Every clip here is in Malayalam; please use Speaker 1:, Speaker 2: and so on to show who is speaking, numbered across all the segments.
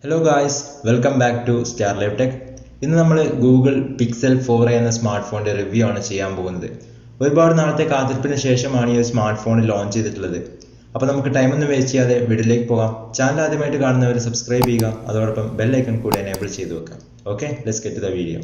Speaker 1: Hello guys, welcome back to Starlive Tech. ഇന്ന് നമ്മൾ ഗൂഗിൾ പിക്സൽ 4a എന്ന സ്മാർട്ട് ഫോണിന്റെ റിവ്യൂ ആണ് ചെയ്യാൻ പോകുന്നത്. ഒരുപാട് നാളത്തെ കാത്തിരിപ്പിന് ശേഷമാണ് ഈ ഒരു സ്മാർട്ട് ഫോൺ ലോഞ്ച് ചെയ്തിട്ടുള്ളത്. അപ്പോൾ നമുക്ക് ടൈം ഒന്നും വേസ്റ്റ് ചെയ്യാതെ വീഡിയോയിലേക്ക് പോകാം. ചാനൽ ആദ്യമായിട്ട് കാണുന്നവർ സബ്സ്ക്രൈബ് ചെയ്യുക, അതോടൊപ്പം ബെൽ ഐക്കൺ കൂടി എനേബിൾ ചെയ്തു വെക്കാം. Okay, let's get to the video.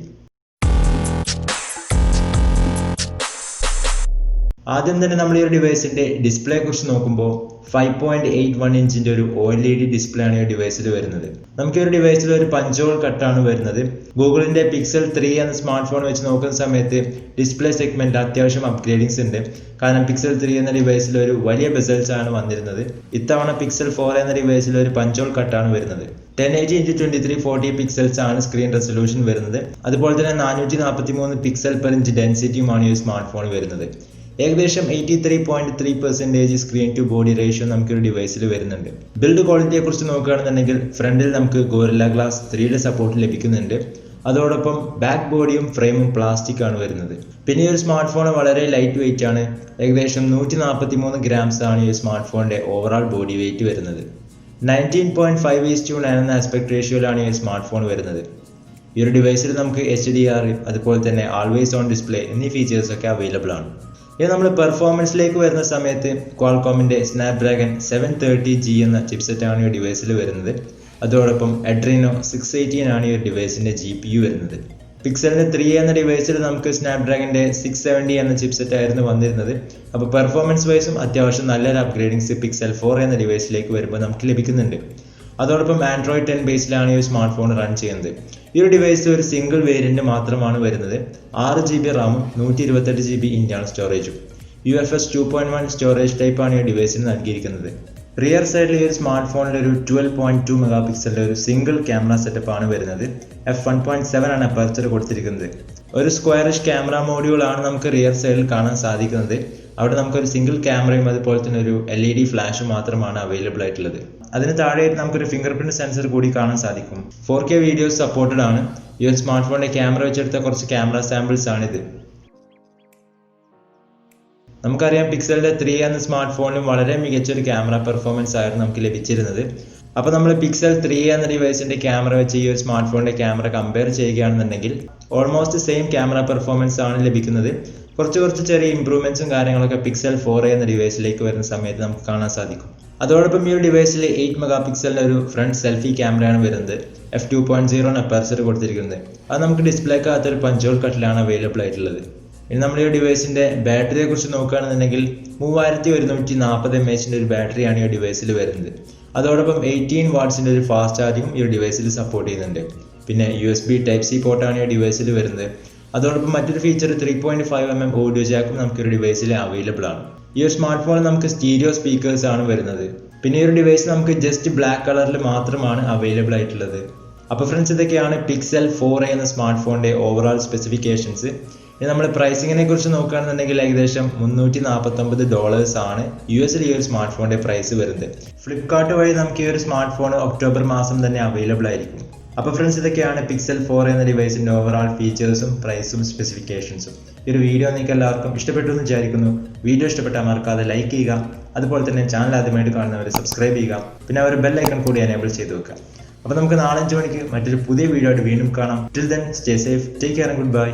Speaker 1: ആദ്യം തന്നെ നമ്മൾ ഈ ഒരു ഡിവൈസിന്റെ ഡിസ്പ്ലേ കുറിച്ച് നോക്കുമ്പോൾ 5.81 ഇഞ്ചിന്റെ ഒരു OLED ഡിസ്പ്ലേ ആണ് ഈ ഡിവൈസിൽ വരുന്നത്. നമുക്ക് ഈ ഒരു ഡിവൈസിൽ ഒരു പഞ്ചോൾ കട്ടാണ് വരുന്നത്. ഗൂഗിളിന്റെ പിക്സൽ 3 എന്ന സ്മാർട്ട് ഫോൺ വെച്ച് നോക്കുന്ന സമയത്ത് ഡിസ്പ്ലേ സെഗ്മെന്റ് അത്യാവശ്യം അപ്ഗ്രേഡിങ്സ് ഉണ്ട്. കാരണം പിക്സൽ 3 എന്ന ഡിവൈസിൽ ഒരു വലിയ ബെസൽസ് ആണ് വന്നിരുന്നത്. ഇത്തവണ പിക്സൽ 4 എന്ന ഡിവൈസിൽ ഒരു പഞ്ചോൾ കട്ടാണ് വരുന്നത്. 1080x2340 പിക്സൽസ് ആണ് സ്ക്രീൻ റെസൊല്യൂഷൻ വരുന്നത്. അതുപോലെ തന്നെ 443 പിക്സൽ പെർ ഇഞ്ച് ഡെൻസിറ്റിയുമാണ് ഈ സ്മാർട്ട് ഫോൺ വരുന്നത്. ഏകദേശം 83.3% സ്ക്രീൻ ടു ബോഡി റേഷ്യോ നമുക്ക് ഒരു ഡിവൈസിൽ വരുന്നുണ്ട്. ബിൽഡ് ക്വാളിറ്റിയെ കുറിച്ച് നോക്കുകയാണെന്നുണ്ടെങ്കിൽ ഫ്രണ്ടിൽ നമുക്ക് ഗോറില്ല ഗ്ലാസ് 3യുടെ സപ്പോർട്ട് ലഭിക്കുന്നുണ്ട്. അതോടൊപ്പം ബാക്ക് ബോഡിയും ഫ്രെയിമും പ്ലാസ്റ്റിക് ആണ് വരുന്നത്. പിന്നെ ഈ ഒരു സ്മാർട്ട് ഫോൺ വളരെ ലൈറ്റ് വെയിറ്റ് ആണ്. ഏകദേശം 143 ഗ്രാംസ് ആണ് ഈ സ്മാർട്ട് ഫോണിന്റെ ഓവറോൾ ബോഡി വെയിറ്റ് വരുന്നത്. 19.5:9 എന്ന ആസ്പെക്ട് റേഷ്യോയിലാണ് ഈ സ്മാർട്ട് ഫോൺ വരുന്നത്. ഈ ഒരു ഡിവൈസിൽ നമുക്ക് HDR അതുപോലെ തന്നെ ആൾവേസ് ഓൺ ഡിസ്പ്ലേ എന്നീ ഫീച്ചേഴ്സ് ഒക്കെ അവൈലബിൾ ആണ്. ഇനി നമ്മൾ പെർഫോമൻസിലേക്ക് വരുന്ന സമയത്ത് ക്വാൾകോമിന്റെ സ്നാപ്ഡ്രാഗൺ 730G എന്ന ചിപ്സെറ്റ് ആണ് ഈ ഡിവൈസിൽ വരുന്നത്. അതോടൊപ്പം ADRENO 618 ആണ് ഈ ഡിവൈസിന്റെ GPU വരുന്നത്. പിക്സലിന്റെ 3 എന്ന ഡിവൈസിൽ നമുക്ക് സ്നാപ്ഡ്രാഗന്റെ 670 എന്ന ചിപ്സെറ്റ് ആയിരുന്നു വന്നിരുന്നത്. അപ്പോൾ പെർഫോമൻസ് വൈസും അത്യാവശ്യം നല്ലൊരു അപ്ഗ്രേഡിങ്സ് പിക്സൽ 4 എന്ന ഡിവൈസിലേക്ക് വരുമ്പോൾ നമുക്ക് ലഭിക്കുന്നുണ്ട്. അതോടൊപ്പം Android 10 ബേസിലാണ് ഈ സ്മാർട്ട് ഫോൺ റൺ ചെയ്യുന്നത്. ഈ ഒരു ഡിവൈസ് ഒരു സിംഗിൾ വേരിയന്റ് മാത്രമാണ് വരുന്നത്. 6GB റാമും 128GB ഇന്റേണൽ സ്റ്റോറേജും. UFS 2.1 സ്റ്റോറേജ് ടൈപ്പാണ് ഈ ഡിവൈസിന് നൽകിയിരിക്കുന്നത്. റിയർ സൈഡിൽ ഈ ഒരു സ്മാർട്ട് ഫോണിൽ ഒരു 12.2 മെഗാ പിക്സലിന്റെ ഒരു സിംഗിൾ ക്യാമറ സെറ്റപ്പ് ആണ് വരുന്നത്. f1.7 ആണ് അപ്പർച്ചർ കൊടുത്തിരിക്കുന്നത്. ഒരു സ്ക്വയറിഷ് ക്യാമറ മോഡ്യൂൾ ആണ് നമുക്ക് റിയർ സൈഡിൽ കാണാൻ സാധിക്കുന്നത്. അവിടെ നമുക്കൊരു സിംഗിൾ ക്യാമറയും അതുപോലെ തന്നെ ഒരു LED ഫ്ലാഷും മാത്രമാണ് അവൈലബിൾ ആയിട്ടുള്ളത്. അതിന് താഴെയായിട്ട് നമുക്കൊരു ഫിംഗർ പ്രിന്റ് സെൻസർ കൂടി കാണാൻ സാധിക്കും. 4K വീഡിയോസ് സപ്പോർട്ടഡ് ആണ്. ഈ ഒരു സ്മാർട്ട് ഫോണിന്റെ ക്യാമറ വെച്ചെടുത്ത കുറച്ച് ക്യാമറ സാമ്പിൾസ് ആണിത്. നമുക്കറിയാം പിക്സലിന്റെ 3 എന്ന സ്മാർട്ട് ഫോണിലും വളരെ മികച്ചൊരു ക്യാമറ പെർഫോമൻസ് ആയിരുന്നു നമുക്ക് ലഭിച്ചിരുന്നത്. അപ്പോൾ നമ്മൾ പിക്സൽ 3 എന്ന ഡിവൈസിന്റെ ക്യാമറ വെച്ച് ഈ ഒരു സ്മാർട്ട് ഫോണിന്റെ ക്യാമറ കമ്പയർ ചെയ്യുകയാണെന്നുണ്ടെങ്കിൽ ഓൾമോസ്റ്റ് സെയിം ക്യാമറ പെർഫോമൻസ് ആണ് ലഭിക്കുന്നത്. കുറച്ച് ചെറിയ ഇംപ്രൂവ്മെന്റ്സും കാര്യങ്ങളൊക്കെ പിക്സൽ 4a എന്ന ഡിവൈസിലേക്ക് വരുന്ന സമയത്ത് നമുക്ക് കാണാൻ സാധിക്കും. അതോടൊപ്പം ഈ ഒരു ഡിവൈസിൽ 8 മെഗാ പിക്സലിന്റെ ഒരു ഫ്രണ്ട് സെൽഫി ക്യാമറയാണ് വരുന്നത്. f2.0 അപ്പർച്ചർ കൊടുത്തിരിക്കുന്നത്. അത് നമുക്ക് ഡിസ്പ്ലേക്കകത്ത് ഒരു പഞ്ചോൾ കട്ടിലാണ് അവൈലബിൾ ആയിട്ടുള്ളത്. ഇനി നമ്മൾ ഈ ഡിവൈസിന്റെ ബാറ്ററിയെ കുറിച്ച് നോക്കുകയാണെന്നുണ്ടെങ്കിൽ 3140 mAh ഒരു ബാറ്ററിയാണ് ഈ ഡിവൈസിൽ വരുന്നത്. അതോടൊപ്പം 18 വാട്ട്സിന്റെ ഒരു ഫാസ്റ്റ് ചാർജിങ്ങും ഈ ഡിവൈസിൽ സപ്പോർട്ട് ചെയ്യുന്നുണ്ട്. പിന്നെ USB Type-C പോർട്ടാണ് ഈ ഡിവൈസിൽ വരുന്നത്. അതോടൊപ്പം മറ്റൊരു ഫീച്ചർ 3.5mm ഓഡിയോ ജാക്കും നമുക്ക് ഒരു ഡിവൈസിൽ അവൈലബിൾ ആണ്. ഈ ഒരു സ്മാർട്ട് ഫോണിൽ നമുക്ക് സ്റ്റീരിയോ സ്പീക്കേഴ്സ് ആണ് വരുന്നത്. പിന്നെ ഈ ഒരു ഡിവൈസ് നമുക്ക് ജസ്റ്റ് ബ്ലാക്ക് കളറിൽ മാത്രമാണ് അവൈലബിൾ ആയിട്ടുള്ളത്. അപ്പോൾ ഫ്രണ്ട്സ്, ഇതൊക്കെയാണ് പിക്സൽ 4a എന്ന സ്മാർട്ട് ഫോണിന്റെ ഓവറോൾ സ്പെസിഫിക്കേഷൻസ്. ഇനി നമ്മൾ പ്രൈസിങ്ങിനെ കുറിച്ച് നോക്കുകയാണെന്നുണ്ടെങ്കിൽ ഏകദേശം $349 ആണ് US ഈ ഒരു സ്മാർട്ട് ഫോണിന്റെ പ്രൈസ് വരുന്നത്. ഫ്ലിപ്കാർട്ട് വഴി നമുക്ക് ഈ ഒരു സ്മാർട്ട് ഫോൺ ഒക്ടോബർ മാസം തന്നെ അവൈലബിൾ ആയിരിക്കും. അപ്പോൾ ഫ്രണ്ട്സ്, ഇതൊക്കെയാണ് പിക്സൽ 4 എന്ന ഡിവൈസിന്റെ ഓവറോൾ ഫീച്ചേഴ്സും പ്രൈസും സ്പെസിഫിക്കേഷൻസും. ഈ ഒരു വീഡിയോ നിങ്ങൾക്ക് എല്ലാവർക്കും ഇഷ്ടപ്പെട്ടു എന്ന് വിചാരിക്കുന്നു. വീഡിയോ ഇഷ്ടപ്പെട്ടാൽ മറക്കാതെ ലൈക്ക് ചെയ്യുക. അതുപോലെ തന്നെ ചാനൽ ആദ്യമായിട്ട് കാണുന്നവർ സബ്സ്ക്രൈബ് ചെയ്യുക. പിന്നെ ഒരു ബെൽ ഐക്കൺ കൂടി എനേബിൾ ചെയ്ത് വെക്കുക. അപ്പോൾ നമുക്ക് നാളെ 5 മണിക്ക് മറ്റൊരു പുതിയ വീഡിയോ ആയിട്ട് വീണ്ടും കാണാം. Till then stay safe, take care and good bye.